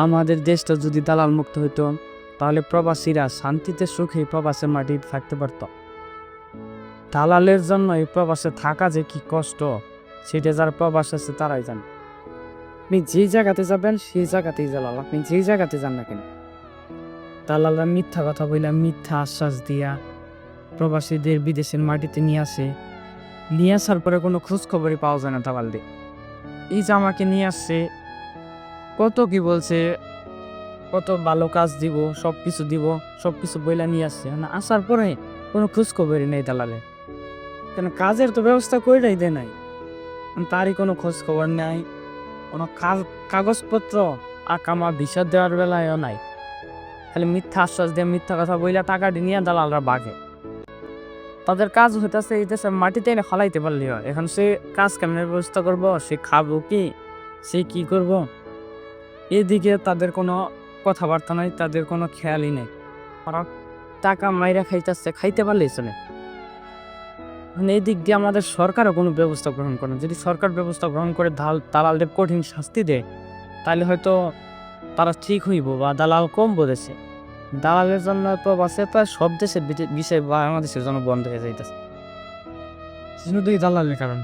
আমাদের দেশটা যদি দালাল মুক্ত হইতো তাহলে প্রবাসীরা শান্তিতে সুখে প্রবাসের মাটিতে থাকতে পারত। দালালের জন্য এই প্রবাসে থাকা যে কি কষ্ট সেটা যারা প্রবাস আছে তারাই জানে। আপনি যেই জায়গাতে যাবেন সেই জায়গাতেই দালাল, আপনি যেই জায়গাতে যান না কেন দালালরা মিথ্যা কথা বইলা মিথ্যা আশ্বাস দিয়া প্রবাসীদের বিদেশের মাটিতে নিয়ে আসার পরে কোনো খোঁজ খবরই পাওয়া যায় না দালালদের। এই যে আমাকে নিয়ে আসছে, কত কি বলছে, কত ভালো কাজ দিব, সব কিছু বইলা নিয়ে আসছে, না আসার পরে কোনো খোঁজ খবরই নেই দালালে। কেন কাজের তো ব্যবস্থা কইরাই দেয় নাই, তারই কোনো খোঁজ খবর নাই, কোনো কাগজপত্র আকামা ভিসা দেওয়ার বেলায়ও নাই। খালি মিথ্যা আশ্বাস দিয়ে মিথ্যা কথা বইলা টাকাটি নিয়ে দালালরা বাঘে। তাদের কাজ হইতেছে এই দেশের মাটিতে এনে ফলাইতে পারলি হয়। এখন সে কাজ কেমন ব্যবস্থা করব, সে খাবো কি, সে কি করব, এদিকে তাদের কোনো কথাবার্তা নাই, তাদের কোনো খেয়ালই নেই। ওরা টাকা মাইরা খাইতে পারলেই চলে। মানে এই দিক দিয়ে আমাদের সরকারও কোনো ব্যবস্থা গ্রহণ করে না। যদি সরকার ব্যবস্থা গ্রহণ করে দালালদের কঠিন শাস্তি দেয় তাহলে হয়তো তারা ঠিক হইব বা দালাল কম বলেছে। দালালের জন্য প্রবাসে প্রায় সব দেশের বিষয় বাংলাদেশের জন্য বন্ধ হয়ে যাইতেছে, শুধু এই দালালের কারণ।